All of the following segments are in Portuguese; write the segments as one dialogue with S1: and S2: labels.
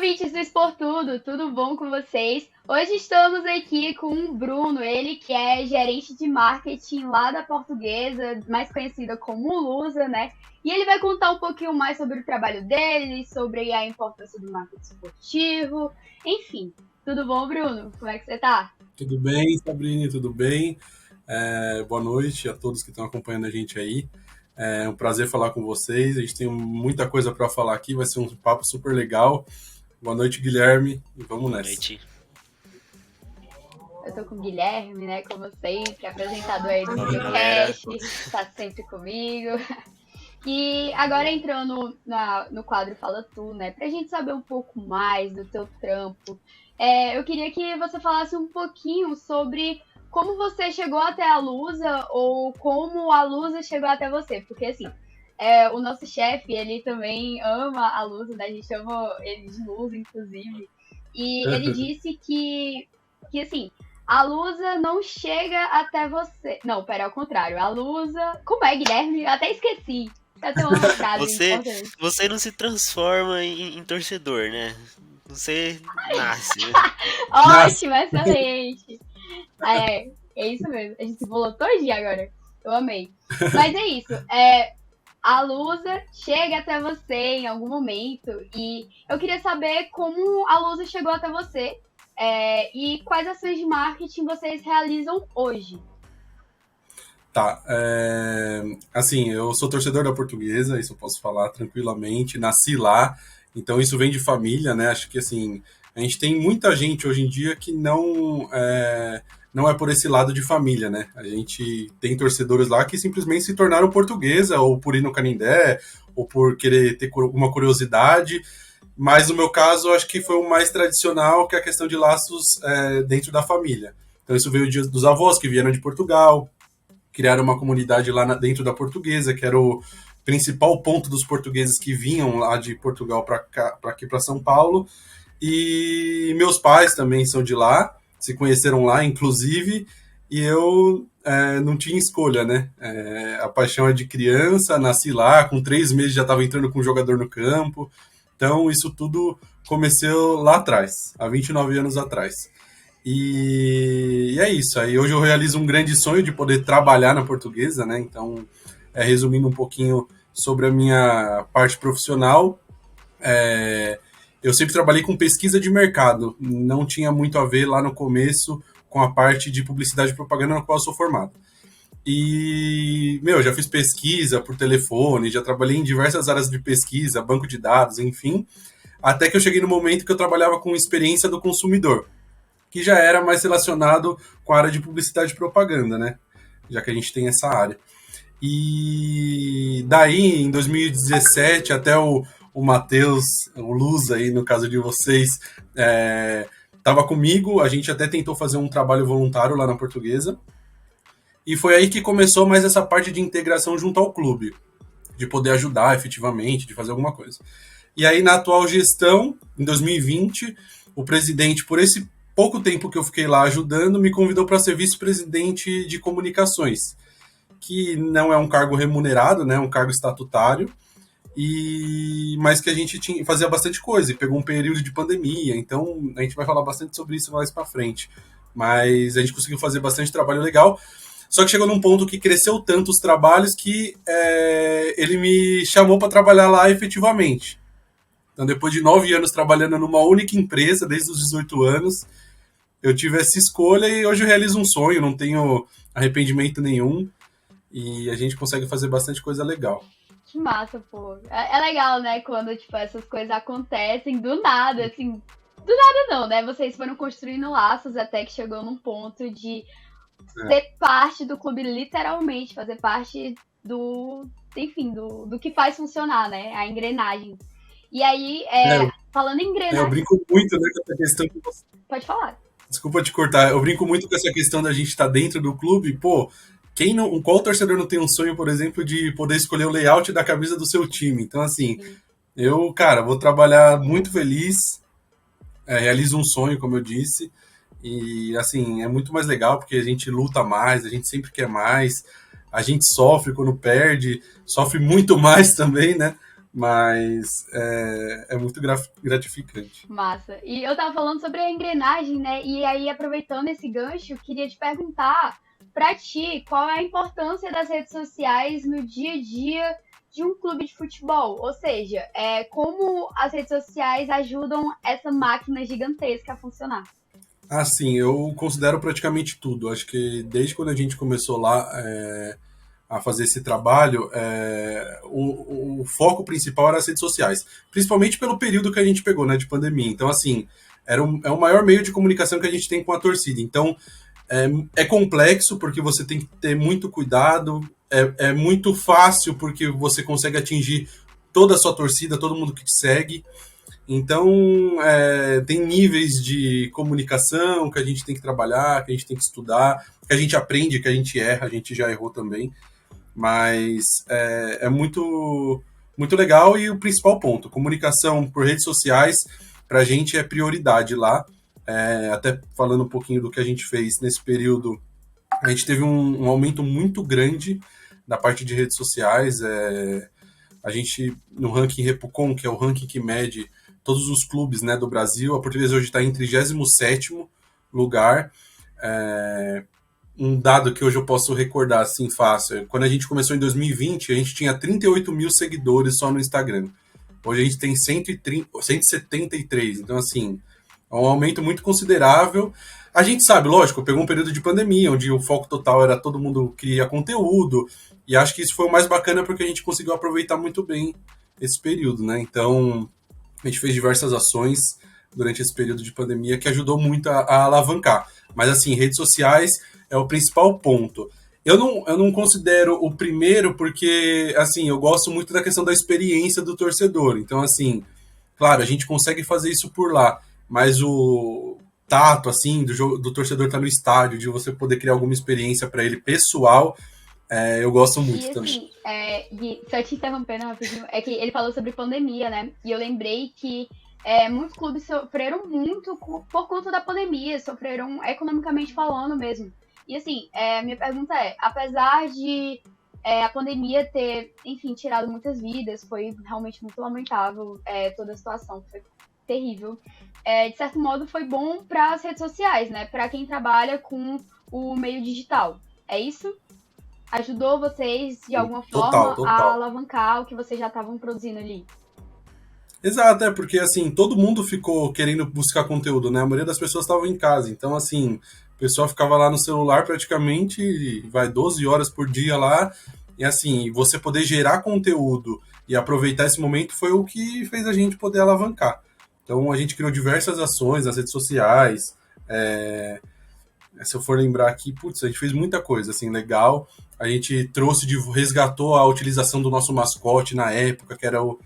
S1: ouvintes do Expor tudo bom com vocês? Hoje estamos aqui com o Bruno, ele que é gerente de marketing lá da Portuguesa, mais conhecida como Lusa, né? E ele vai contar um pouquinho mais sobre o trabalho dele, sobre a importância do marketing esportivo, enfim. Tudo bom, Bruno? Como é que você tá?
S2: Tudo bem, Sabrina? Tudo bem? Boa noite a todos que estão acompanhando a gente aí. É um prazer falar com vocês. A gente tem muita coisa para falar aqui, vai ser um papo super legal. Boa noite, Guilherme, e vamos
S3: Boa
S2: nessa.
S3: noite.
S1: Eu tô com o Guilherme, né, como sempre, apresentador aí do
S3: Fala, galera.
S1: podcast, tá sempre comigo. E agora entrando no quadro Fala Tu, né, pra gente saber um pouco mais do teu trampo, eu queria que você falasse um pouquinho sobre como você chegou até a Lusa ou como a Lusa chegou até você, porque assim, o nosso chefe, ele também ama a Lusa, né, a gente chama ele de Lusa, inclusive, e ele disse que assim, a Lusa não chega até você. Não, pera, ao contrário. A Lusa. Como é, Guilherme? Eu até esqueci. Eu tenho uma frase
S3: Você,
S1: importante.
S3: você não se transforma em torcedor, né? Você nasce, né?
S2: Nossa,
S1: Ótimo, excelente. É isso mesmo. A gente se bolou todinha agora. Eu amei. Mas é isso. A Lusa chega até você em algum momento. E eu queria saber como a Lusa chegou até você. E quais ações de marketing vocês realizam hoje.
S2: tá. Assim, eu sou torcedor da Portuguesa, isso eu posso falar tranquilamente. Nasci lá, então isso vem de família, né? Acho que assim, a gente tem muita gente hoje em dia que não é por esse lado de família, né? A gente tem torcedores lá que simplesmente se tornaram Portuguesa, ou por ir no Canindé, ou por querer ter alguma curiosidade. Mas no meu caso, eu acho que foi o mais tradicional, que é a questão de laços dentro da família. Então isso veio dos avós que vieram de Portugal, criaram uma comunidade lá dentro da Portuguesa, que era o principal ponto dos portugueses que vinham lá de Portugal para aqui para São Paulo. E meus pais também são de lá, se conheceram lá, inclusive, e eu não tinha escolha, né? A paixão é de criança, nasci lá, com 3 meses já estava entrando com um jogador no campo. Então, isso tudo começou lá atrás, há 29 anos atrás. E é isso. Aí hoje eu realizo um grande sonho de poder trabalhar na Portuguesa, né? Então, resumindo um pouquinho sobre a minha parte profissional, eu sempre trabalhei com pesquisa de mercado. Não tinha muito a ver lá no começo com a parte de publicidade e propaganda na qual eu sou formado. E, já fiz pesquisa por telefone, já trabalhei em diversas áreas de pesquisa, banco de dados, enfim, até que eu cheguei no momento que eu trabalhava com experiência do consumidor, que já era mais relacionado com a área de publicidade e propaganda, né? Já que a gente tem essa área. E daí, em 2017, até o Matheus, o Luz aí, no caso de vocês, estava comigo, a gente até tentou fazer um trabalho voluntário lá na Portuguesa, e foi aí que começou mais essa parte de integração junto ao clube, de poder ajudar efetivamente, de fazer alguma coisa. E aí, na atual gestão, em 2020, o presidente, por esse pouco tempo que eu fiquei lá ajudando, me convidou para ser vice-presidente de comunicações, que não é um cargo remunerado, né, é um cargo estatutário, mas que a gente fazia bastante coisa, e pegou um período de pandemia, então a gente vai falar bastante sobre isso mais para frente. Mas a gente conseguiu fazer bastante trabalho legal, só que chegou num ponto que cresceu tanto os trabalhos que ele me chamou para trabalhar lá efetivamente. Então, depois de 9 anos trabalhando numa única empresa, desde os 18 anos, eu tive essa escolha e hoje eu realizo um sonho, não tenho arrependimento nenhum e a gente consegue fazer bastante coisa legal.
S1: Que massa, pô. É legal, né, quando, tipo, essas coisas acontecem do nada, assim. Do nada não, né? Vocês foram construindo laços até que chegou num ponto de ser parte do clube, literalmente, fazer parte enfim, do que faz funcionar, né? A engrenagem. E aí, falando em
S2: Eu
S1: engrenagem,
S2: brinco muito, né, com essa questão que você...
S1: pode falar.
S2: Desculpa te cortar, eu brinco muito com essa questão da gente estar dentro do clube, pô, qual torcedor não tem um sonho, por exemplo, de poder escolher o layout da camisa do seu time? Então, assim, eu, cara, vou trabalhar muito feliz, realizo um sonho, como eu disse, e, assim, é muito mais legal porque a gente luta mais, a gente sempre quer mais, a gente sofre quando perde, sofre muito mais também, né? Mas é muito gratificante.
S1: Massa. E eu tava falando sobre a engrenagem, né? E aí, aproveitando esse gancho, queria te perguntar, pra ti, qual é a importância das redes sociais no dia a dia de um clube de futebol? Ou seja, como as redes sociais ajudam essa máquina gigantesca a funcionar?
S2: Assim, eu considero praticamente tudo. Acho que desde quando a gente começou lá a fazer esse trabalho, o foco principal era as redes sociais. Principalmente pelo período que a gente pegou, né, de pandemia. Então, assim, é o maior meio de comunicação que a gente tem com a torcida. Então, é complexo porque você tem que ter muito cuidado. É muito fácil porque você consegue atingir toda a sua torcida, todo mundo que te segue. Então, tem níveis de comunicação que a gente tem que trabalhar, que a gente tem que estudar, que a gente aprende, que a gente erra, a gente já errou também. Mas é muito, muito legal e o principal ponto, comunicação por redes sociais, para a gente é prioridade lá. Até falando um pouquinho do que a gente fez nesse período, a gente teve um aumento muito grande da parte de redes sociais. A gente, no ranking Repucon, que é o ranking que mede todos os clubes, né, do Brasil, a Portuguesa hoje está em 37º lugar. Um dado que hoje eu posso recordar assim fácil, quando a gente começou em 2020, a gente tinha 38 mil seguidores só no Instagram. Hoje a gente tem 173, então assim, é um aumento muito considerável. A gente sabe, lógico, pegou um período de pandemia, onde o foco total era todo mundo criar conteúdo, e acho que isso foi o mais bacana porque a gente conseguiu aproveitar muito bem esse período, né? Então, a gente fez diversas ações durante esse período de pandemia que ajudou muito a alavancar. Mas, assim, redes sociais é o principal ponto. Eu não considero o primeiro porque, assim, eu gosto muito da questão da experiência do torcedor. Então, assim, claro, a gente consegue fazer isso por lá, mas o tato, assim, do torcedor estar no estádio, de você poder criar alguma experiência para ele pessoal, eu gosto
S1: E
S2: muito também.
S1: assim, Gui, só te interrompendo rapidinho, é que ele falou sobre pandemia, né? E eu lembrei que muitos clubes sofreram muito por conta da pandemia, sofreram economicamente falando mesmo. E assim, minha pergunta apesar de a pandemia ter, enfim, tirado muitas vidas, foi realmente muito lamentável toda a situação, foi terrível. De certo modo, foi bom para as redes sociais, né? Para quem trabalha com o meio digital. É isso? Ajudou vocês, de alguma
S2: Total,
S1: forma, a
S2: total.
S1: alavancar o que vocês já estavam produzindo ali.
S2: Exato, porque assim, todo mundo ficou querendo buscar conteúdo, né? A maioria das pessoas estavam em casa, então assim, o pessoal ficava lá no celular praticamente, vai 12 horas por dia lá, e assim, você poder gerar conteúdo e aproveitar esse momento foi o que fez a gente poder alavancar. Então a gente criou diversas ações nas redes sociais, se eu for lembrar aqui, putz, a gente fez muita coisa, assim, legal. A gente resgatou a utilização do nosso mascote na época, que era o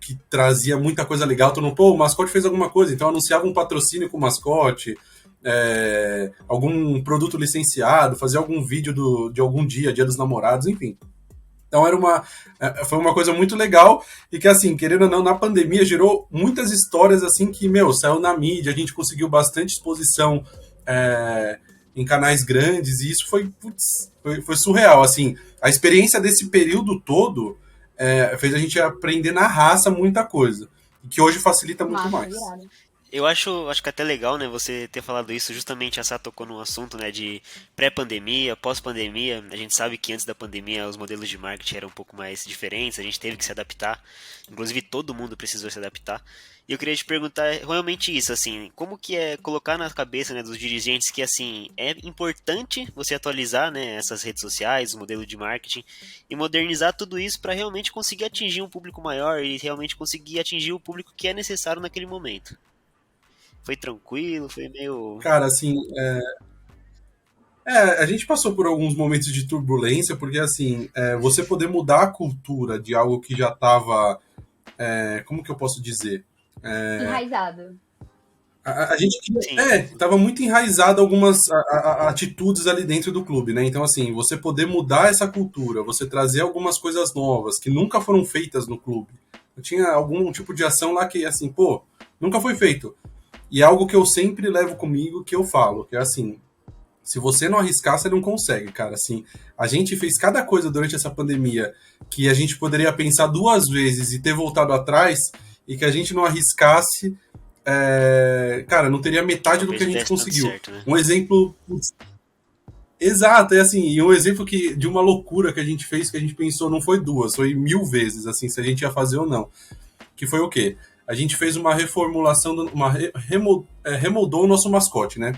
S2: que trazia muita coisa legal. Todo mundo, pô, o mascote fez alguma coisa, então anunciava um patrocínio com o mascote, algum produto licenciado, fazia algum vídeo de algum dia dos namorados, enfim. Então foi uma coisa muito legal e que, assim, querendo ou não, na pandemia gerou muitas histórias, assim, que, saiu na mídia, a gente conseguiu bastante exposição em canais grandes e isso foi surreal, assim. A experiência desse período todo fez a gente aprender na raça muita coisa, e que hoje facilita muito
S1: Massa,
S2: mais.
S1: virada.
S3: Eu acho que é até legal, né, você ter falado isso, justamente a Sá tocou num assunto, né, de pré-pandemia, pós-pandemia. A gente sabe que antes da pandemia os modelos de marketing eram um pouco mais diferentes, a gente teve que se adaptar, inclusive todo mundo precisou se adaptar. E eu queria te perguntar realmente isso, assim, como que é colocar na cabeça, né, dos dirigentes que, assim, é importante você atualizar, né, essas redes sociais, o modelo de marketing, e modernizar tudo isso para realmente conseguir atingir um público maior e realmente conseguir atingir o público que é necessário naquele momento. Foi tranquilo, foi meio.
S2: Cara, assim, a gente passou por alguns momentos de turbulência, porque, assim, você poder mudar a cultura de algo que já estava, como que eu posso dizer?
S1: Enraizado.
S2: A gente
S3: Sim,
S2: estava muito enraizado algumas atitudes ali dentro do clube, né? Então, assim, você poder mudar essa cultura, você trazer algumas coisas novas que nunca foram feitas no clube. Eu tinha algum tipo de ação lá que, assim, pô, nunca foi feito. E é algo que eu sempre levo comigo, que eu falo, que é assim, Se você não arriscar, você não consegue, cara. Assim, a gente fez cada coisa durante essa pandemia que a gente poderia pensar duas vezes e ter voltado atrás, e que a gente não arriscasse, cara, não teria metade do que a gente conseguiu.
S3: Certo, né?
S2: Um exemplo. Exato, é assim, e um exemplo de uma loucura que a gente fez, que a gente pensou, não foi duas, foi 1000 vezes, assim, se a gente ia fazer ou não. Que foi o quê? A gente fez uma reformulação, remoldou o nosso mascote, né?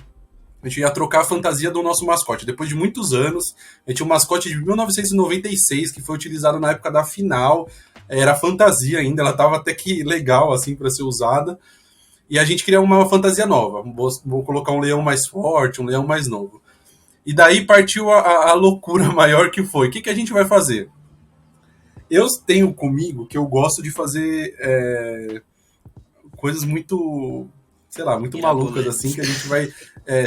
S2: A gente ia trocar a fantasia do nosso mascote. Depois de muitos anos, a gente tinha um mascote de 1996, que foi utilizado na época da final. Era fantasia ainda, ela estava até que legal, assim, para ser usada. E a gente queria uma fantasia nova. Vou colocar um leão mais forte, um leão mais novo. E daí partiu a loucura maior que foi. O que a gente vai fazer? Eu tenho comigo que eu gosto de fazer coisas muito, sei lá, muito malucas, assim, que a gente vai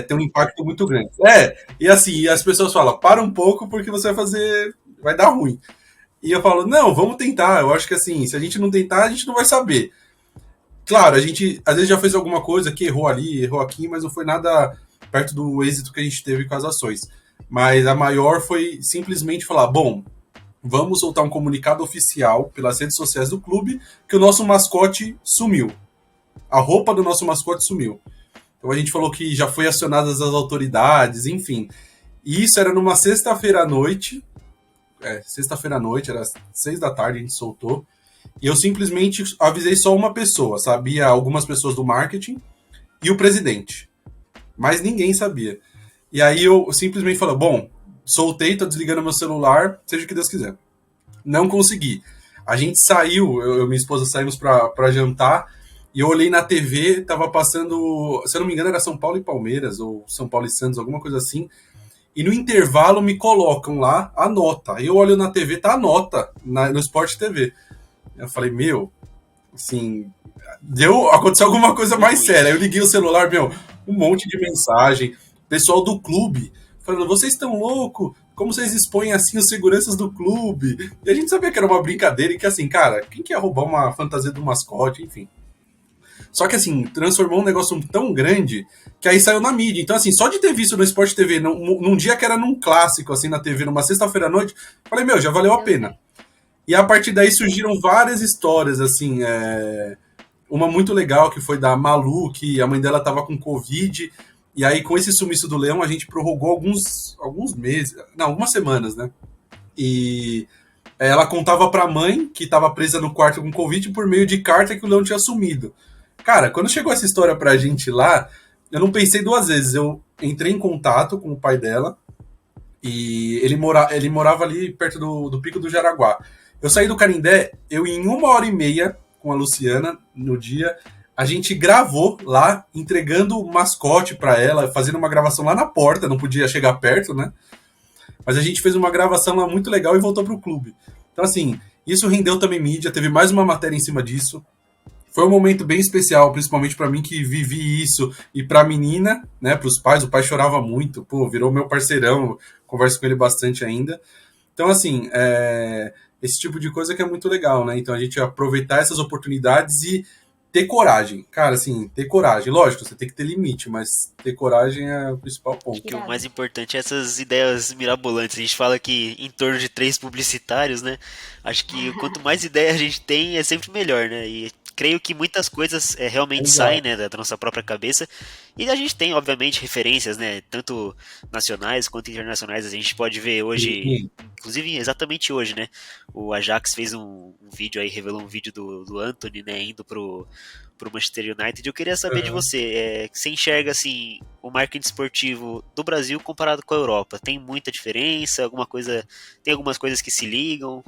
S2: ter um impacto muito grande. E assim, as pessoas falam, para um pouco porque você vai dar ruim. E eu falo, não, vamos tentar. Eu acho que assim, se a gente não tentar, a gente não vai saber. Claro, a gente às vezes já fez alguma coisa que errou ali, errou aqui, mas não foi nada perto do êxito que a gente teve com as ações. Mas a maior foi simplesmente falar, bom, vamos soltar um comunicado oficial pelas redes sociais do clube que o nosso mascote sumiu. A roupa do nosso mascote sumiu. Então a gente falou que já foi acionadas as autoridades, enfim. E isso era numa sexta-feira à noite. Sexta-feira à noite, era 6 da tarde, a gente soltou. E eu simplesmente avisei só uma pessoa. Sabia algumas pessoas do marketing e o presidente. Mas ninguém sabia. E aí eu simplesmente falei, bom, soltei, tô desligando meu celular, seja o que Deus quiser. Não consegui. A gente saiu, eu e minha esposa saímos pra jantar, e eu olhei na TV, tava passando, se eu não me engano era São Paulo e Palmeiras, ou São Paulo e Santos, alguma coisa assim, e no intervalo me colocam lá a nota. Aí eu olho na TV, tá a nota no Sport TV. Eu falei, meu, assim, aconteceu alguma coisa mais séria. Eu liguei o celular, um monte de mensagem, pessoal do clube falando, vocês estão loucos? Como vocês expõem assim os seguranças do clube? E a gente sabia que era uma brincadeira e que assim, cara, quem quer roubar uma fantasia do mascote, enfim. Só que assim, transformou um negócio tão grande que aí saiu na mídia. Então assim, só de ter visto no Sport TV, num dia que era num clássico, assim, na TV, numa sexta-feira à noite, falei, já valeu a pena. E a partir daí surgiram várias histórias, assim, uma muito legal que foi da Malu, que a mãe dela tava com Covid. E aí, com esse sumiço do leão, a gente prorrogou alguns meses, não, algumas semanas, né? E ela contava pra mãe, que estava presa no quarto com Covid, por meio de carta que o leão tinha sumido. Cara, quando chegou essa história pra gente lá, eu não pensei duas vezes. Eu entrei em contato com o pai dela, e ele morava ali perto do Pico do Jaraguá. Eu saí do Canindé, em 1h30, com a Luciana, no dia, a gente gravou lá, entregando o mascote para ela, fazendo uma gravação lá na porta, não podia chegar perto, né? Mas a gente fez uma gravação lá muito legal e voltou pro clube. Então, assim, isso rendeu também mídia, teve mais uma matéria em cima disso. Foi um momento bem especial, principalmente para mim que vivi isso, e pra menina, né, pros pais, o pai chorava muito, virou meu parceirão, converso com ele bastante ainda. Então, assim, esse tipo de coisa que é muito legal, né? Então, a gente aproveitar essas oportunidades e ter coragem. Cara, assim, ter coragem. Lógico, você tem que ter limite, mas ter coragem é o principal ponto.
S3: Que o mais importante é essas ideias mirabolantes. A gente fala que em torno de 3 publicitários, né? Acho que quanto mais ideia a gente tem, é sempre melhor, né? E creio que muitas coisas realmente saem, né, da nossa própria cabeça. E a gente tem, obviamente, referências, né? Tanto nacionais quanto internacionais. A gente pode ver hoje, inclusive exatamente hoje, né? O Ajax fez um vídeo aí, revelou um vídeo do Antony, né? Indo pro Manchester United. Eu queria saber de você, você enxerga assim o marketing esportivo do Brasil comparado com a Europa? Tem muita diferença? Tem algumas coisas que se ligam?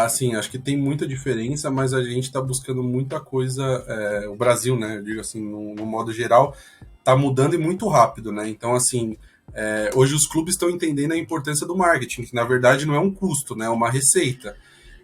S2: Sim, acho que tem muita diferença, mas a gente está buscando muita coisa, o Brasil, né, eu digo assim, no modo geral, está mudando e muito rápido, né, então assim, hoje os clubes estão entendendo a importância do marketing, que na verdade não é um custo, né, é uma receita.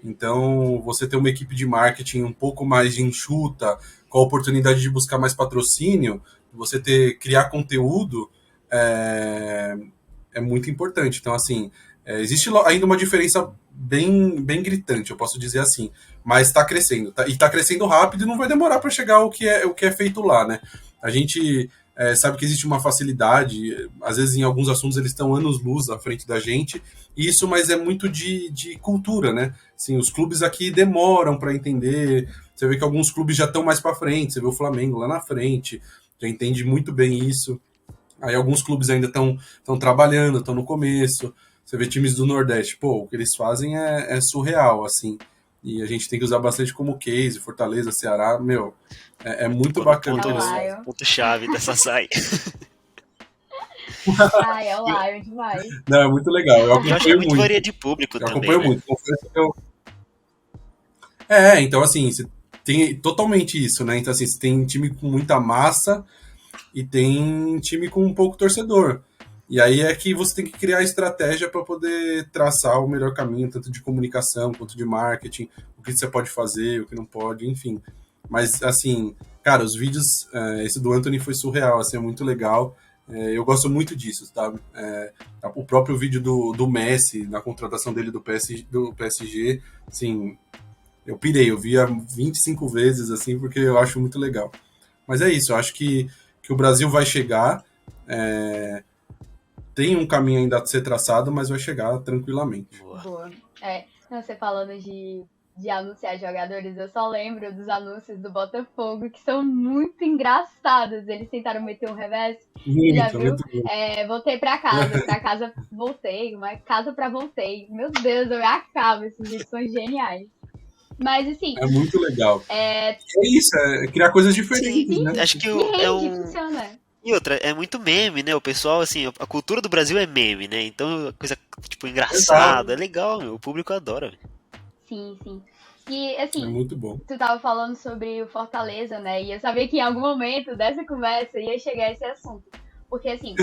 S2: Então, você ter uma equipe de marketing um pouco mais enxuta, com a oportunidade de buscar mais patrocínio, você criar conteúdo, é muito importante. Então, assim, existe ainda uma diferença bem gritante, eu posso dizer assim, mas está crescendo, e está crescendo rápido e não vai demorar para chegar o que é feito lá, né? A gente sabe que existe uma facilidade, às vezes em alguns assuntos eles estão anos-luz à frente da gente, isso, mas é muito de cultura, né? Assim, os clubes aqui demoram para entender, você vê que alguns clubes já estão mais para frente, você vê o Flamengo lá na frente, já entende muito bem isso, aí alguns clubes ainda estão trabalhando, estão no começo, você vê times do Nordeste, pô, o que eles fazem é surreal, assim, e a gente tem que usar bastante como case, Fortaleza, Ceará, meu, é muito bacana.
S3: Ponto-chave dessa saia.
S1: Ai, é o Lion demais.
S2: Não, é muito legal. Eu
S3: acho que é muito varia de público também.
S2: Acompanho muito. Confesso que então assim, você tem totalmente isso, né? Então assim, você tem time com muita massa e tem time com um pouco torcedor. E aí é que você tem que criar estratégia para poder traçar o melhor caminho, tanto de comunicação quanto de marketing, o que você pode fazer, o que não pode, enfim. Mas assim, cara, os vídeos, esse do Anthony foi surreal, assim, é muito legal. Eu gosto muito disso, tá? O próprio vídeo do Messi, na contratação dele do PSG, assim, eu pirei, eu via 25 vezes, assim, porque eu acho muito legal. Mas é isso, eu acho que o Brasil vai chegar, tem um caminho ainda a ser traçado, mas vai chegar tranquilamente.
S1: Boa. Você falando de anunciar jogadores, eu só lembro dos anúncios do Botafogo, que são muito engraçados. Eles tentaram meter um revés, já viu? Voltei pra casa voltei, mas casa pra voltei. Meu Deus, eu me acabo, esses vídeos são geniais. Mas assim...
S2: É muito legal. É isso, criar coisas diferentes,
S3: sim,
S2: né?
S3: Acho que
S1: funciona.
S3: E outra, é muito meme, né? O pessoal, assim, a cultura do Brasil é meme, né? Então, coisa, tipo, engraçada, é legal, meu. O público adora.
S1: Sim. E, assim,
S2: é muito bom.
S1: Tu tava falando sobre o Fortaleza, né? E eu sabia que em algum momento dessa conversa ia chegar esse assunto. Porque, assim,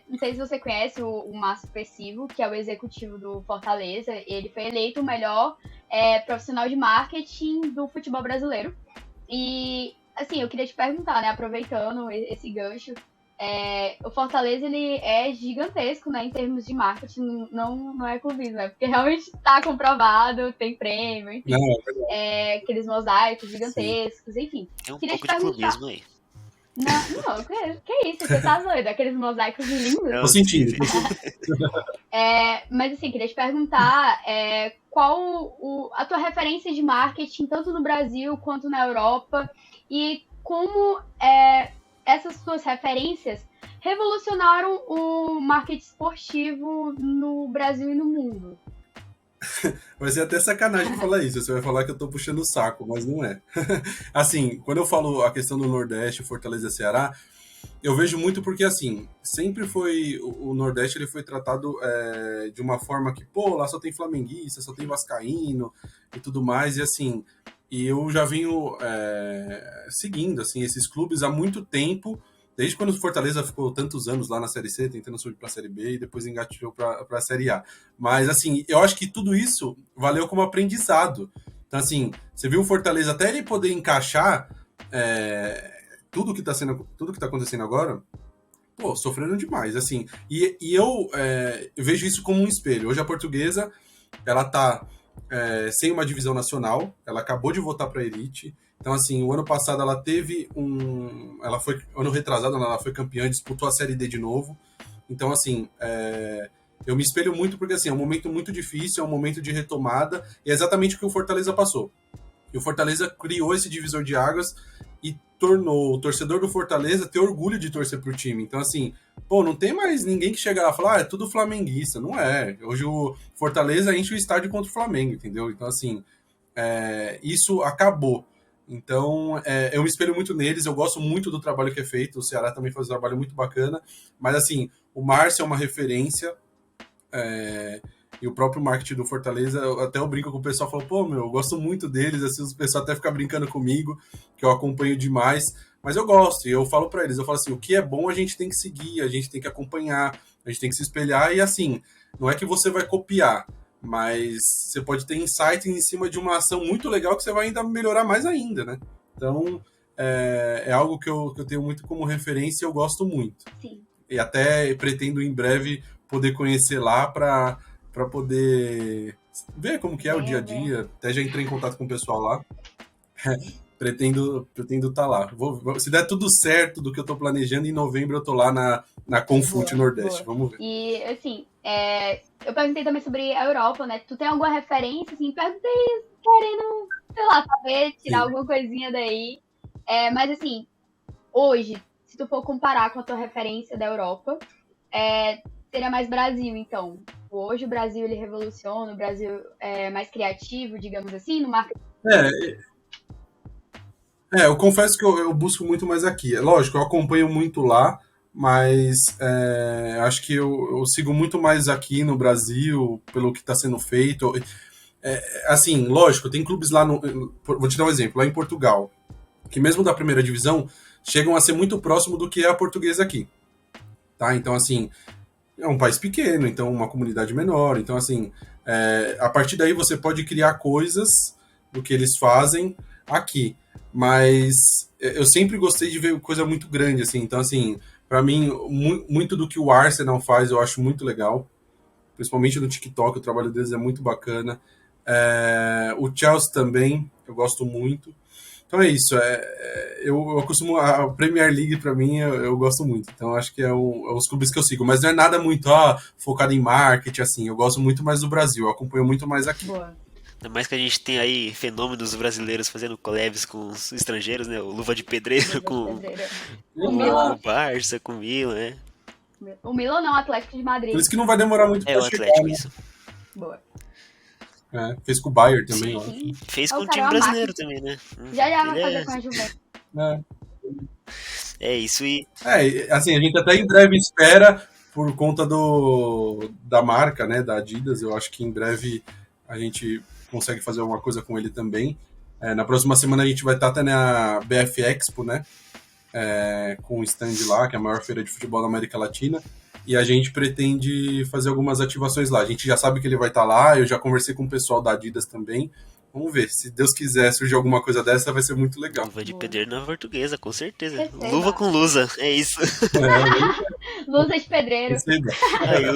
S1: não sei se você conhece o Márcio Pessivo, que é o executivo do Fortaleza. Ele foi eleito o melhor profissional de marketing do futebol brasileiro. E, assim, eu queria te perguntar, né? Aproveitando esse gancho, o Fortaleza, ele é gigantesco, né? Em termos de marketing, não é clubismo, né? Porque realmente tá comprovado, tem prêmio, enfim. Aqueles mosaicos gigantescos, enfim.
S3: Tem um
S1: Queria
S3: pouco de clubismo aí.
S1: Não, que isso? Você tá doido? Aqueles mosaicos lindos.
S2: Tô sentindo.
S1: Mas assim, queria te perguntar qual a tua referência de marketing, tanto no Brasil quanto na Europa, e como essas suas referências revolucionaram o marketing esportivo no Brasil e no mundo.
S2: Vai ser até sacanagem falar isso. Você vai falar que eu tô puxando o saco, mas não é. Assim, quando eu falo a questão do Nordeste, Fortaleza e Ceará, eu vejo muito porque, assim, sempre foi... O Nordeste, ele foi tratado de uma forma que, pô, lá só tem flamenguista, só tem vascaíno e tudo mais, e assim... E eu já venho seguindo, assim, esses clubes há muito tempo, desde quando o Fortaleza ficou tantos anos lá na Série C, tentando subir para a Série B e depois engatilhou para a Série A. Mas, assim, eu acho que tudo isso valeu como aprendizado. Então, assim, você viu o Fortaleza, até ele poder encaixar tudo que tá acontecendo agora, pô, sofreram demais, assim. E eu vejo isso como um espelho. Hoje a Portuguesa, ela tá sem uma divisão nacional, ela acabou de voltar para a Elite. Então, assim, o ano passado ela teve ano retrasado, ela foi campeã, disputou a Série D de novo. Então, assim, eu me espelho muito porque, assim, é um momento muito difícil, é um momento de retomada, e é exatamente o que o Fortaleza passou. E o Fortaleza criou esse divisor de águas e tornou o torcedor do Fortaleza ter orgulho de torcer pro time. Então, assim, pô, não tem mais ninguém que chega lá e fala, é tudo flamenguista. Não é. Hoje o Fortaleza enche o estádio contra o Flamengo, entendeu? Então, assim, isso acabou. Então, eu me espelho muito neles, eu gosto muito do trabalho que é feito, o Ceará também faz um trabalho muito bacana, mas, assim, o Márcio é uma referência, e o próprio marketing do Fortaleza, eu brinco com o pessoal, falo, pô, eu gosto muito deles, assim, o pessoal até fica brincando comigo, que eu acompanho demais, mas eu gosto, e eu falo para eles, eu falo assim, o que é bom a gente tem que seguir, a gente tem que acompanhar, a gente tem que se espelhar, e assim, não é que você vai copiar, mas você pode ter insight em cima de uma ação muito legal que você vai ainda melhorar mais ainda, né? Então, é algo que eu tenho muito como referência e eu gosto muito.
S1: Sim.
S2: E até pretendo em breve poder conhecer lá para poder ver como que é o dia a dia. Até já entrei em contato com o pessoal lá. Pretendo estar lá. Se der tudo certo do que eu tô planejando, em novembro eu tô lá na Confute Nordeste.
S1: Boa.
S2: Vamos ver.
S1: E, assim, eu perguntei também sobre a Europa, né? Tu tem alguma referência, assim? Perguntei querendo, sei lá, saber, tirar
S2: Sim.
S1: alguma coisinha daí. Mas, assim, hoje, se tu for comparar com a tua referência da Europa, seria mais Brasil, então. Hoje o Brasil, ele revoluciona, o Brasil é mais criativo, digamos assim, no marketing.
S2: Eu confesso que eu busco muito mais aqui. É lógico, eu acompanho muito lá, mas acho que eu sigo muito mais aqui no Brasil, pelo que está sendo feito. Assim, lógico, tem clubes lá vou te dar um exemplo, lá em Portugal, que mesmo da primeira divisão, chegam a ser muito próximo do que é a portuguesa aqui. Tá? Então, assim, é um país pequeno, então uma comunidade menor. Então, assim, a partir daí você pode criar coisas do que eles fazem aqui. Mas eu sempre gostei de ver coisa muito grande, assim. Então, assim, para mim, muito do que o Arsenal faz eu acho muito legal. Principalmente no TikTok, o trabalho deles é muito bacana. O Chelsea também, eu gosto muito. Então é isso. Eu costumo. A Premier League, para mim, eu gosto muito. Então acho que é os clubes que eu sigo. Mas não é nada muito focado em marketing, assim. Eu gosto muito mais do Brasil. Eu acompanho muito mais aqui.
S1: Boa.
S3: Ainda mais que a gente tem aí fenômenos brasileiros fazendo collabs com os estrangeiros, né? O Luva de Pedreiro com o Barça, com o Milan, né?
S1: O Milan não, o Atlético de Madrid.
S2: Por isso que não vai demorar muito pra
S3: o
S2: chegar.
S3: Atlético,
S2: Né?
S3: isso.
S1: Boa.
S2: Fez com o Bayern também.
S3: Sim, fez
S1: O
S3: com o
S1: cara
S3: time
S1: é uma
S3: brasileiro também, né?
S1: Já vai fazer com a Juventus.
S3: Isso e...
S2: assim, a gente até em breve espera, por conta da marca, né, da Adidas. Eu acho que em breve a gente consegue fazer alguma coisa com ele também. Na próxima semana a gente vai estar até na BF Expo, né? Com o stand lá, que é a maior feira de futebol da América Latina. E a gente pretende fazer algumas ativações lá. A gente já sabe que ele vai estar lá, eu já conversei com o pessoal da Adidas também. Vamos ver, se Deus quiser surgir alguma coisa dessa, vai ser muito legal.
S3: Luva de pedreiro na portuguesa, com certeza.
S1: Receba.
S3: Luva com lusa, é isso.
S1: Lusa de pedreiro.
S3: Aí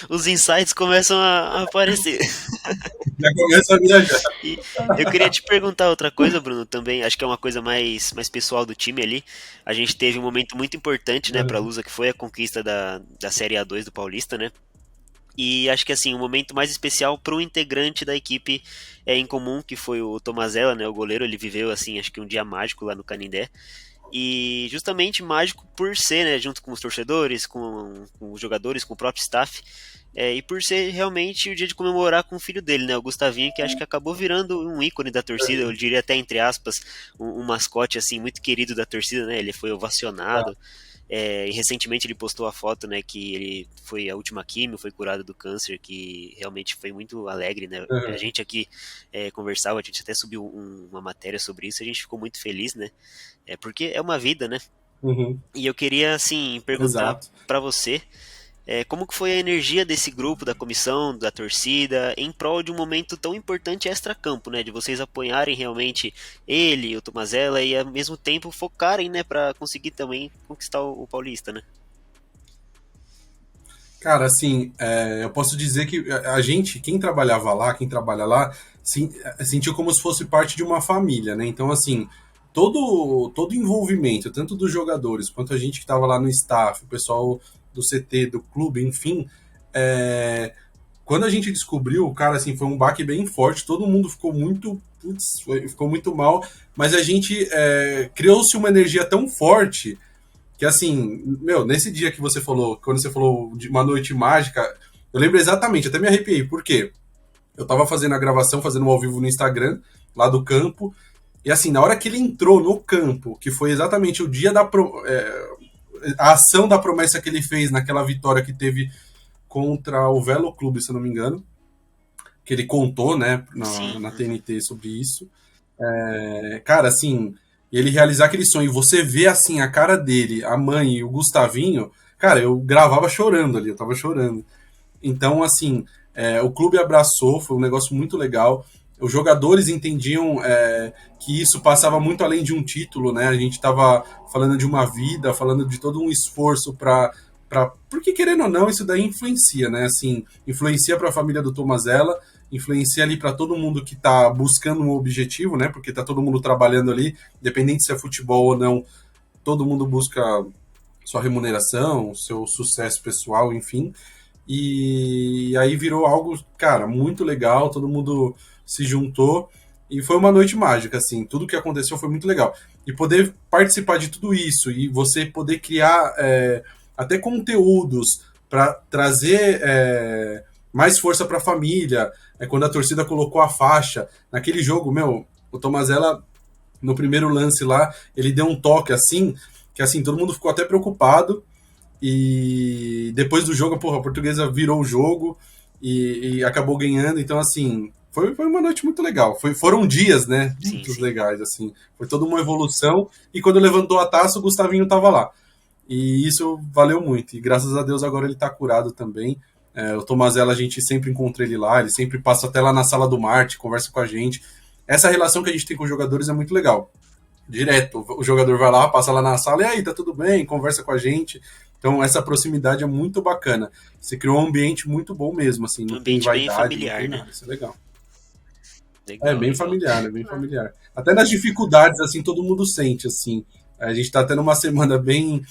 S3: os insights começam a aparecer.
S2: Já começa a viajar.
S3: E eu queria te perguntar outra coisa, Bruno, também. Acho que é uma coisa mais pessoal do time ali. A gente teve um momento muito importante, né, pra Lusa, que foi a conquista da Série A2 do Paulista, né? E acho que assim, um momento mais especial para um integrante da equipe em comum, que foi o Tomazella, né, o goleiro. Ele viveu assim, acho que um dia mágico lá no Canindé. E justamente mágico por ser, né, junto com os torcedores, com os jogadores, com o próprio staff, e por ser realmente o dia de comemorar com o filho dele, né, o Gustavinho, que acho que acabou virando um ícone da torcida, eu diria até entre aspas, um mascote assim muito querido da torcida, né, ele foi ovacionado. E recentemente ele postou a foto, né, que ele foi a última quimio, foi curado do câncer, que realmente foi muito alegre, né? A gente aqui conversava, a gente até subiu uma matéria sobre isso, a gente ficou muito feliz, né? Porque é uma vida, né? E eu queria, assim, perguntar para você, como que foi a energia desse grupo, da comissão, da torcida, em prol de um momento tão importante extra-campo, né? De vocês apoiarem realmente ele, o Tomazella, e ao mesmo tempo focarem, né? Para conseguir também conquistar o Paulista, né?
S2: Cara, assim, eu posso dizer que a gente, quem trabalhava lá, quem trabalha lá, sentiu como se fosse parte de uma família, né? Então, assim, todo envolvimento, tanto dos jogadores quanto a gente que estava lá no staff, o pessoal do CT, do clube, enfim, quando a gente descobriu, cara, assim, foi um baque bem forte, todo mundo ficou muito, ficou muito mal, mas a gente criou-se uma energia tão forte que, assim, nesse dia que você falou, quando você falou de uma noite mágica, eu lembro exatamente, até me arrepiei, por quê? Eu tava fazendo a gravação, fazendo um ao vivo no Instagram, lá do campo, e assim, na hora que ele entrou no campo, que foi exatamente o dia a ação da promessa que ele fez naquela vitória que teve contra o Velo Clube, se eu não me engano, que ele contou, né, na TNT sobre isso. Cara, assim, ele realizar aquele sonho, você vê, assim, a cara dele, a mãe e o Gustavinho, cara, eu gravava chorando ali, eu tava chorando. Então, assim, o clube abraçou, foi um negócio muito legal. Os jogadores entendiam que isso passava muito além de um título, né? A gente estava falando de uma vida, falando de todo um esforço porque, querendo ou não, isso daí influencia, né? Assim, influencia para a família do Tomazella, influencia ali para todo mundo que está buscando um objetivo, né? Porque está todo mundo trabalhando ali, independente se é futebol ou não, todo mundo busca sua remuneração, seu sucesso pessoal, enfim. E aí virou algo, cara, muito legal, todo mundo se juntou e foi uma noite mágica, assim, tudo que aconteceu foi muito legal. E poder participar de tudo isso e você poder criar até conteúdos para trazer mais força para a família, quando a torcida colocou a faixa, naquele jogo, meu, o Tomazella, no primeiro lance lá, ele deu um toque assim, que assim, todo mundo ficou até preocupado, e depois do jogo, porra, a Portuguesa virou o jogo e acabou ganhando. Então, assim, foi uma noite muito legal. Foram dias, né?
S3: Sim,
S2: Muito
S3: sim.
S2: legais, assim. Foi toda uma evolução. E quando levantou a taça, o Gustavinho tava lá. E isso valeu muito. E graças a Deus agora ele tá curado também. O Tomazella, a gente sempre encontra ele lá. Ele sempre passa até lá na sala do Marte, conversa com a gente. Essa relação que a gente tem com os jogadores é muito legal. Direto, o jogador vai lá, passa lá na sala, e aí, tá tudo bem? Conversa com a gente. Então, essa proximidade é muito bacana. Você criou um ambiente muito bom mesmo, assim,
S3: Um
S2: não tem
S3: ambiente bem
S2: vaidade, não
S3: familiar,
S2: tem
S3: né?
S2: nada, isso é legal. É
S3: Legal,
S2: bem
S3: legal.
S2: familiar, é bem familiar. Até nas dificuldades, assim, todo mundo sente, assim. A gente tá tendo uma semana bem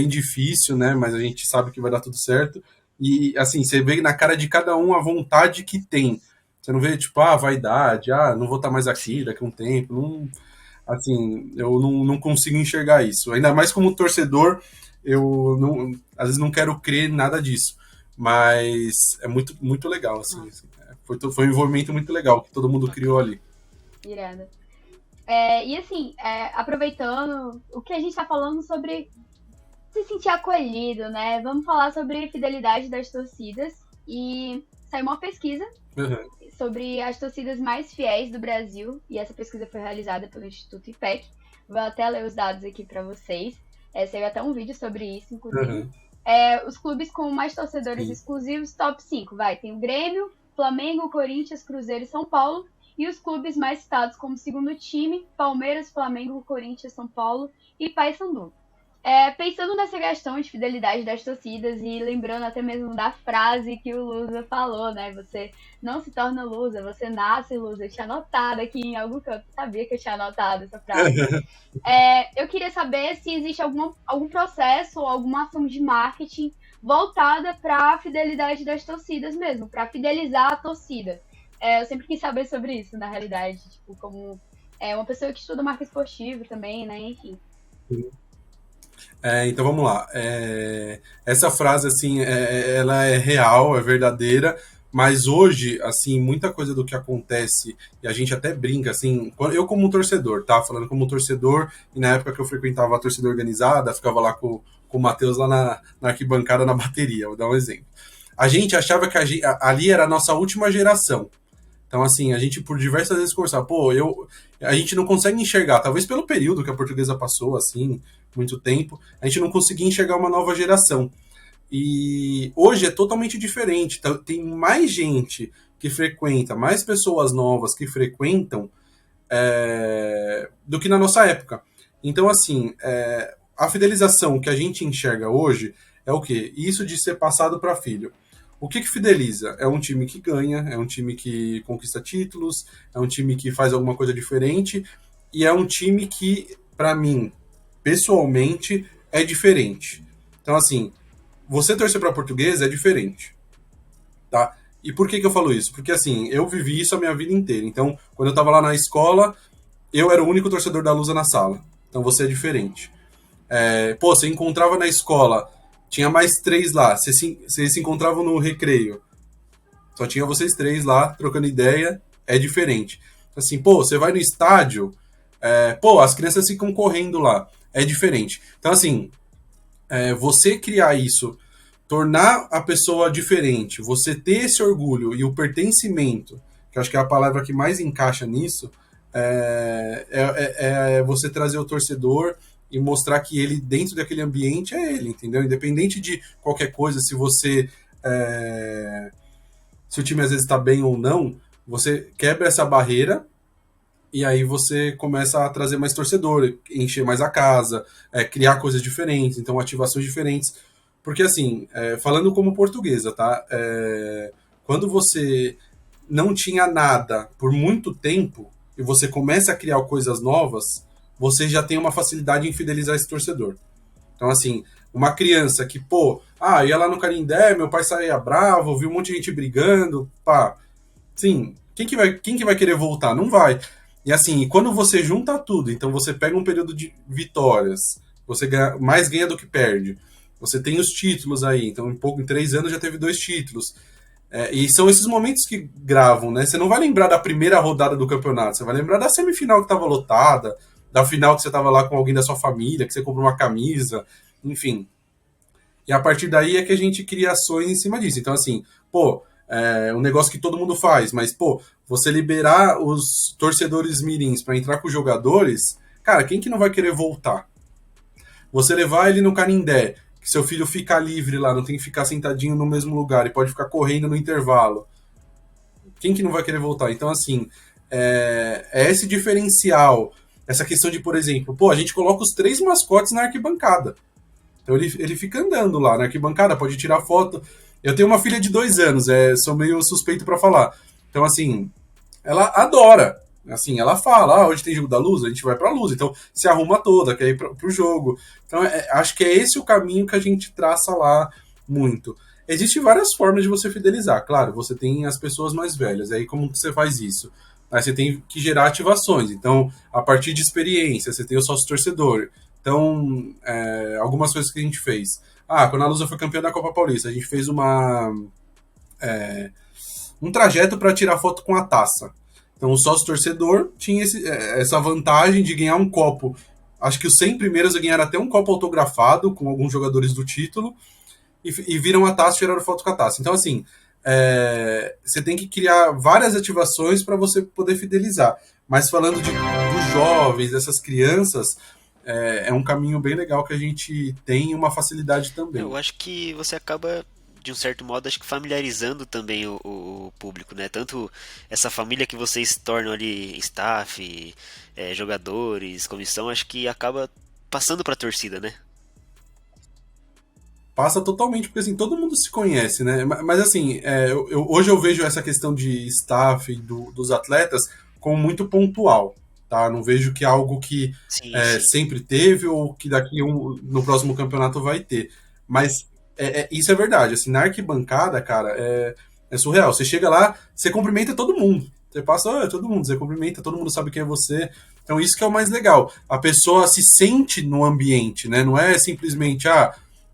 S2: difícil, né? Mas a gente sabe que vai dar tudo certo. E, assim, você vê na cara de cada um a vontade que tem. Você não vê, tipo, vaidade, não vou estar mais aqui
S3: Sim.
S2: daqui a um tempo. Não, assim, eu não consigo enxergar isso. Ainda mais como torcedor, eu não, às vezes não quero crer nada disso. Mas é muito, muito legal, assim. Foi um envolvimento muito legal que todo mundo criou ali.
S1: Irada. E assim, aproveitando o que a gente tá falando sobre se sentir acolhido, né? Vamos falar sobre fidelidade das torcidas. E saiu uma pesquisa
S2: Uhum.
S1: sobre as torcidas mais fiéis do Brasil. E essa pesquisa foi realizada pelo Instituto IPEC. Vou até ler os dados aqui para vocês. Saiu até um vídeo sobre isso, inclusive.
S2: Uhum.
S1: Os clubes com mais torcedores
S2: Sim.
S1: exclusivos, top 5. Tem o Grêmio, Flamengo, Corinthians, Cruzeiro e São Paulo. E os clubes mais citados como segundo time, Palmeiras, Flamengo, Corinthians, São Paulo e Paysandu. Pensando nessa questão de fidelidade das torcidas e lembrando até mesmo da frase que o Lusa falou, né? Você não se torna Lusa, você nasce Lusa. Eu tinha anotado aqui em algum canto, sabia que eu tinha anotado essa frase. Eu queria saber se existe algum processo ou alguma ação de marketing voltada para a fidelidade das torcidas mesmo, para fidelizar a torcida. Eu sempre quis saber sobre isso, na realidade. Tipo, como uma pessoa que estuda marketing esportivo também, né? Enfim.
S2: Então vamos lá. Essa frase, assim, ela é real, é verdadeira, mas hoje, assim, muita coisa do que acontece, e a gente até brinca, assim, eu como torcedor, tá? Falando como torcedor, e na época que eu frequentava a torcida organizada, ficava lá com o Matheus lá na arquibancada, na bateria, vou dar um exemplo. A gente achava que ali era a nossa última geração. Então, assim, a gente por diversas vezes conversava, a gente não consegue enxergar, talvez pelo período que a Portuguesa passou, assim, muito tempo, a gente não conseguia enxergar uma nova geração. E hoje é totalmente diferente. Tem mais gente que frequenta, mais pessoas novas que frequentam do que na nossa época. Então, assim, a fidelização que a gente enxerga hoje é o quê? Isso de ser passado para filho. O que fideliza? É um time que ganha, é um time que conquista títulos, é um time que faz alguma coisa diferente, e é um time que, para mim, pessoalmente, é diferente. Então, assim, você torcer para a Portuguesa é diferente, tá? E por que eu falo isso? Porque, assim, eu vivi isso a minha vida inteira. Então, quando eu tava lá na escola, eu era o único torcedor da Lusa na sala. Então, você é diferente. Você encontrava na escola, tinha mais 3 lá, vocês se encontravam no recreio, só tinha vocês 3 lá, trocando ideia, é diferente. Assim, você vai no estádio, as crianças ficam correndo lá, é diferente. Então, assim, você criar isso, tornar a pessoa diferente, você ter esse orgulho e o pertencimento, que eu acho que é a palavra que mais encaixa nisso, é você trazer o torcedor e mostrar que ele, dentro daquele ambiente, é ele, entendeu? Independente de qualquer coisa, se você... se o time às vezes está bem ou não, você quebra essa barreira e aí você começa a trazer mais torcedor, encher mais a casa, criar coisas diferentes, então ativações diferentes. Porque, assim, falando como Portuguesa, tá? Quando você não tinha nada por muito tempo e você começa a criar coisas novas, você já tem uma facilidade em fidelizar esse torcedor. Então, assim, uma criança que, ia lá no Canindé, meu pai saía bravo, viu um monte de gente brigando, pá. Sim, quem que vai querer voltar? Não vai. E assim, quando você junta tudo, então você pega um período de vitórias, você mais ganha do que perde. Você tem os títulos aí, então em 3 anos já teve 2 títulos. E são esses momentos que gravam, né? Você não vai lembrar da primeira rodada do campeonato, você vai lembrar da semifinal que estava lotada, da final que você estava lá com alguém da sua família, que você comprou uma camisa, enfim. E a partir daí é que a gente cria ações em cima disso. Então, assim, um negócio que todo mundo faz, mas, você liberar os torcedores mirins para entrar com os jogadores, cara, quem que não vai querer voltar? Você levar ele no Canindé, que seu filho fica livre lá, não tem que ficar sentadinho no mesmo lugar e pode ficar correndo no intervalo. Quem que não vai querer voltar? Então, assim, é esse diferencial, essa questão de, por exemplo, a gente coloca os 3 mascotes na arquibancada. Então ele fica andando lá na arquibancada, pode tirar foto. Eu tenho uma filha de 2 anos, sou meio suspeito para falar. Então, assim, ela adora. Assim, ela fala, hoje tem jogo da Luz, a gente vai pra Luz. Então, se arruma toda, quer ir pro jogo. Então, acho que é esse o caminho que a gente traça lá muito. Existem várias formas de você fidelizar. Claro, você tem as pessoas mais velhas. Aí, como que você faz isso? Aí você tem que gerar ativações. Então, a partir de experiência, você tem o sócio-torcedor. Então, algumas coisas que a gente fez. Quando a Lusa foi campeã da Copa Paulista, a gente fez um trajeto para tirar foto com a taça. Então, o sócio-torcedor tinha essa vantagem de ganhar um copo. Acho que os 100 primeiros ganharam até um copo autografado com alguns jogadores do título e viram a taça e tiraram foto com a taça. Então, assim, você tem que criar várias ativações para você poder fidelizar. Mas falando dos jovens, dessas crianças, é um caminho bem legal que a gente tem uma facilidade também.
S3: Eu acho que você acaba, de um certo modo, acho que familiarizando também o público, né? Tanto essa família que vocês tornam ali, staff, jogadores, comissão, acho que acaba passando para a torcida, né?
S2: Passa totalmente, porque assim, todo mundo se conhece, né? Mas assim, hoje eu vejo essa questão de staff dos atletas como muito pontual, tá? Não vejo que é algo que
S3: Sim.
S2: sempre teve ou que daqui no próximo campeonato vai ter. Mas isso é verdade, assim, na arquibancada, cara, é surreal. Você chega lá, você cumprimenta todo mundo. Você passa, todo mundo, você cumprimenta, todo mundo sabe quem é você. Então isso que é o mais legal. A pessoa se sente no ambiente, né? Não é simplesmente,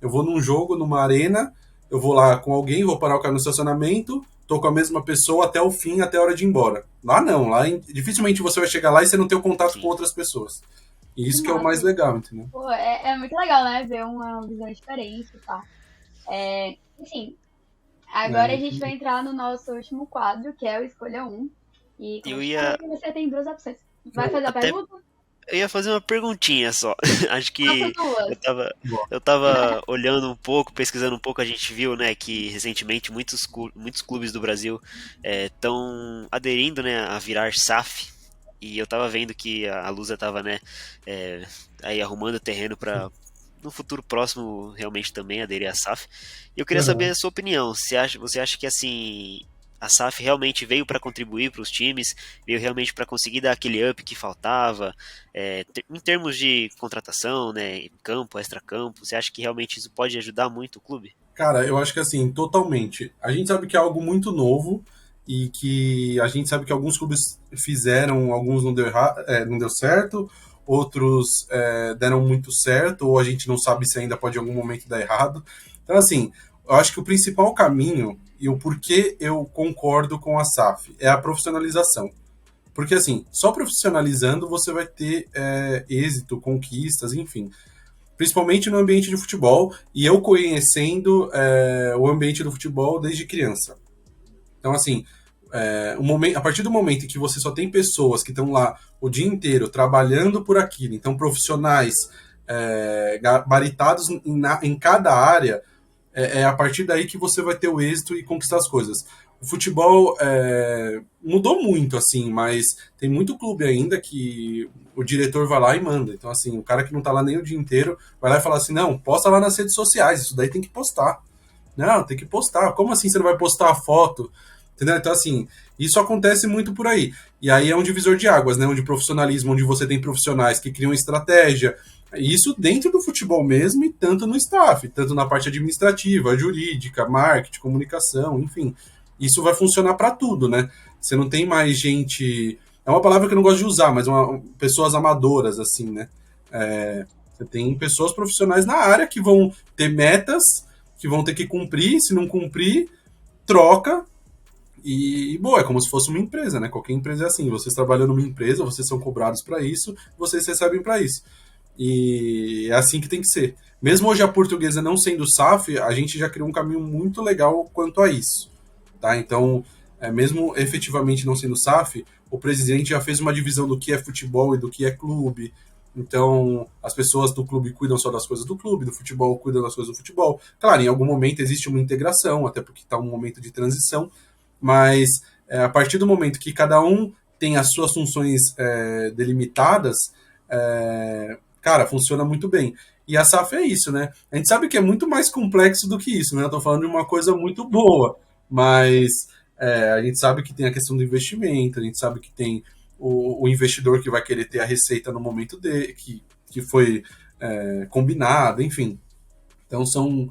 S2: eu vou num jogo, numa arena, eu vou lá com alguém, vou parar o carro no estacionamento, tô com a mesma pessoa até o fim, até a hora de ir embora. Lá não, dificilmente você vai chegar lá e você não tem o contato com outras pessoas. E isso que é o mais legal, entendeu?
S1: É muito legal, né? Ver uma visão diferente e tal. Enfim, agora a gente vai entrar no nosso último quadro, que é o Escolha 1. E como você tem 2 opções. Vai fazer a pergunta?
S3: Eu ia fazer uma perguntinha só. Acho que eu tava olhando um pouco, pesquisando um pouco, a gente viu, né, que recentemente muitos clubes do Brasil estão aderindo, né, a virar SAF. E eu tava vendo que a Lusa tava, né, aí arrumando terreno para no futuro próximo realmente também aderir à SAF. E eu queria saber a sua opinião. Você acha que assim a SAF realmente veio para contribuir para os times, veio realmente para conseguir dar aquele up que faltava, em termos de contratação, né, em campo, extra-campo, você acha que realmente isso pode ajudar muito o clube?
S2: Cara, eu acho que assim, totalmente. A gente sabe que é algo muito novo e que a gente sabe que alguns clubes fizeram, alguns não deu certo, outros deram muito certo, ou a gente não sabe se ainda pode em algum momento dar errado. Então, assim, eu acho que o principal caminho e o porquê eu concordo com a SAF é a profissionalização. Porque, assim, só profissionalizando você vai ter êxito, conquistas, enfim. Principalmente no ambiente de futebol, e eu conhecendo o ambiente do futebol desde criança. Então, assim, a partir do momento em que você só tem pessoas que estão lá o dia inteiro trabalhando por aquilo, então profissionais gabaritados em cada área, é a partir daí que você vai ter o êxito e conquistar as coisas. O futebol mudou muito, assim, mas tem muito clube ainda que o diretor vai lá e manda. Então, assim, o cara que não tá lá nem o dia inteiro vai lá e fala assim, não, posta lá nas redes sociais, isso daí tem que postar. Não, tem que postar. Como assim você não vai postar a foto Entendeu? Então, assim, isso acontece muito por aí. E aí é um divisor de águas, né? Onde profissionalismo, onde você tem profissionais que criam estratégia, isso dentro do futebol mesmo e tanto no staff, tanto na parte administrativa, jurídica, marketing, comunicação, enfim. Isso vai funcionar para tudo, né? Você não tem mais gente. É uma palavra que eu não gosto de usar, mas pessoas amadoras, assim, né? Você tem pessoas profissionais na área que vão ter metas, que vão ter que cumprir, se não cumprir, troca. E, bom, é como se fosse uma empresa, né? Qualquer empresa é assim. Vocês trabalham numa empresa, vocês são cobrados para isso, vocês recebem para isso. E é assim que tem que ser. Mesmo hoje a Portuguesa não sendo SAF, a gente já criou um caminho muito legal quanto a isso. Tá? Então, mesmo efetivamente não sendo SAF, o presidente já fez uma divisão do que é futebol e do que é clube. Então, as pessoas do clube cuidam só das coisas do clube, do futebol cuidam das coisas do futebol. Claro, em algum momento existe uma integração, até porque está um momento de transição, mas a partir do momento que cada um tem as suas funções delimitadas, cara, funciona muito bem. E a SAF é isso, né? A gente sabe que é muito mais complexo do que isso, né? Eu tô falando de uma coisa muito boa, mas a gente sabe que tem a questão do investimento, a gente sabe que tem o investidor que vai querer ter a receita no momento que foi combinado, enfim. Então são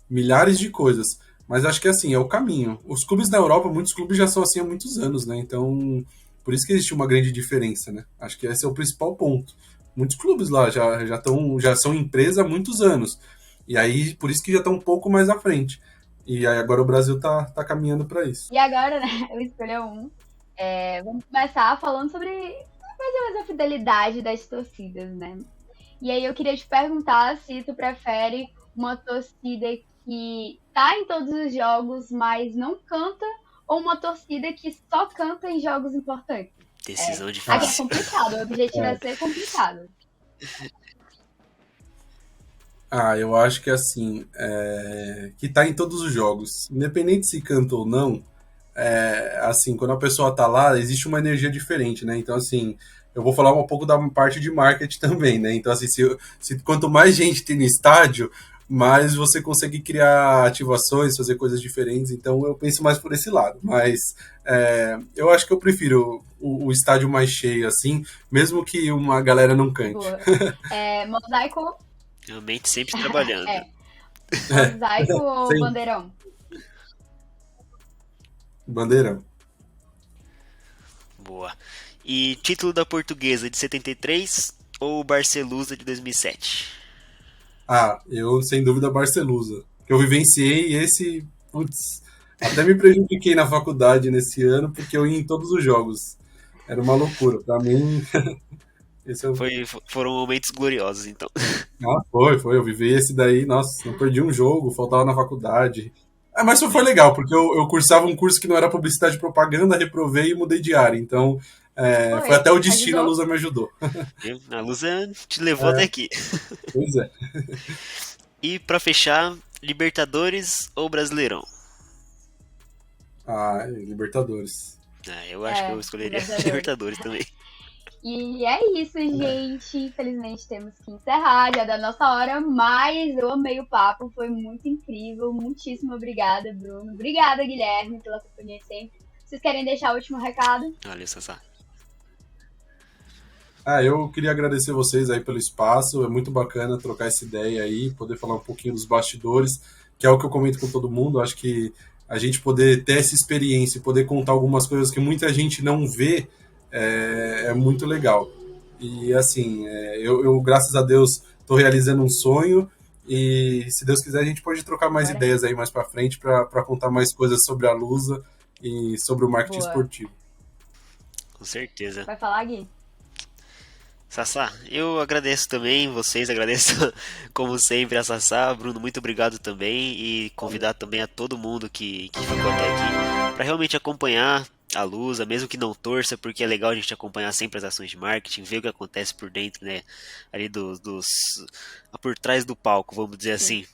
S2: milhares de coisas. Mas acho que assim, é o caminho. Os clubes na Europa, muitos clubes já são assim há muitos anos, né? Então, por isso que existe uma grande diferença, né? Acho que esse é o principal ponto. Muitos clubes lá já são empresa há muitos anos. E aí, por isso que já estão um pouco mais à frente. E aí agora o Brasil tá caminhando para isso.
S1: E agora, né, eu escolhi um. Vamos começar falando sobre mais ou menos a fidelidade das torcidas, né? E aí eu queria te perguntar se tu prefere uma torcida que tá em todos os jogos, mas não canta, ou uma torcida que só canta em jogos importantes.
S3: Decisão
S1: Aqui
S3: difícil.
S1: é complicado, o objetivo é ser complicado.
S2: Eu acho que assim, que tá em todos os jogos. Independente se canta ou não, assim, quando a pessoa tá lá, existe uma energia diferente, né? Então, assim, eu vou falar um pouco da parte de marketing também, né? Então, assim, quanto mais gente tem no estádio, mais você consegue criar ativações, fazer coisas diferentes. Então, eu penso mais por esse lado. Mas eu acho que eu prefiro o estádio mais cheio, assim, mesmo que uma galera não cante.
S1: Boa. Mosaico.
S3: Realmente sempre trabalhando.
S1: Mosaico ou
S2: Sim.
S1: Bandeirão?
S2: Bandeirão.
S3: Boa. E título da Portuguesa de 73 ou Barcelusa de 2007?
S2: Eu sem dúvida Barcelusa. Que eu vivenciei esse. Putz, até me prejudiquei na faculdade nesse ano porque eu ia em todos os jogos. Era uma loucura. Pra mim, esse é o.
S3: Foram momentos gloriosos, então.
S2: Foi. Eu vivi esse daí, nossa, não perdi um jogo, faltava na faculdade. Mas foi legal, porque eu cursava um curso que não era publicidade e propaganda, reprovei e mudei de área. Então, foi até o destino, a Lusa me ajudou.
S3: A Lusa te levou até aqui.
S2: Pois é.
S3: E pra fechar, Libertadores ou Brasileirão?
S2: Libertadores.
S3: Eu acho que eu escolheria Libertadores também.
S1: E é isso, gente. Infelizmente temos que encerrar, já da nossa hora, mas eu amei o papo, foi muito incrível. Muitíssimo obrigada, Bruno. Obrigada, Guilherme, pela companhia sempre. Vocês querem deixar o último recado?
S3: Valeu, Sassá.
S2: Eu queria agradecer vocês aí pelo espaço, é muito bacana trocar essa ideia aí, poder falar um pouquinho dos bastidores, que é o que eu comento com todo mundo. Acho que a gente poder ter essa experiência e poder contar algumas coisas que muita gente não vê é muito legal. E assim, eu graças a Deus estou realizando um sonho e se Deus quiser a gente pode trocar mais ideias aí mais para frente para contar mais coisas sobre a Lusa e sobre o marketing esportivo.
S3: Com certeza.
S1: Vai falar, Gui?
S3: Sassá, eu agradeço também vocês, agradeço como sempre a Sassá, Bruno, muito obrigado também e convidar também a todo mundo que ficou até aqui para realmente acompanhar a Lusa, mesmo que não torça, porque é legal a gente acompanhar sempre as ações de marketing, ver o que acontece por dentro, né, ali por trás do palco, vamos dizer assim.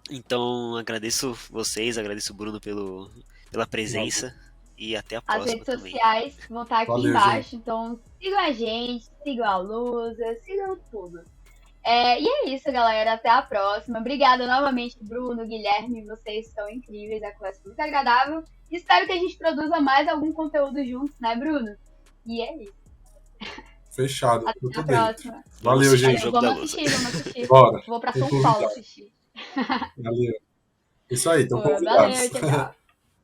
S3: Então, agradeço vocês, agradeço o Bruno pela presença. E até a próxima.
S1: As redes sociais vão estar aqui embaixo, gente. Então sigam a gente, sigam a Lusa, sigam tudo. E é isso, galera. Até a próxima. Obrigada novamente, Bruno, Guilherme. Vocês são incríveis. A conversa foi muito agradável. Espero que a gente produza mais algum conteúdo juntos, né, Bruno? E é isso.
S2: Fechado.
S1: Até
S2: Eu tô
S1: a
S2: dentro.
S1: próxima.
S2: Valeu, gente.
S3: Jogo da
S1: Vamos
S3: Lousa.
S1: assistir, vamos assistir.
S2: Bora.
S1: Vou pra
S2: Tem
S1: São Paulo
S2: convidado.
S1: assistir.
S2: Valeu. Isso aí, estão
S1: Valeu,
S2: convidados.
S1: tchau, tchau.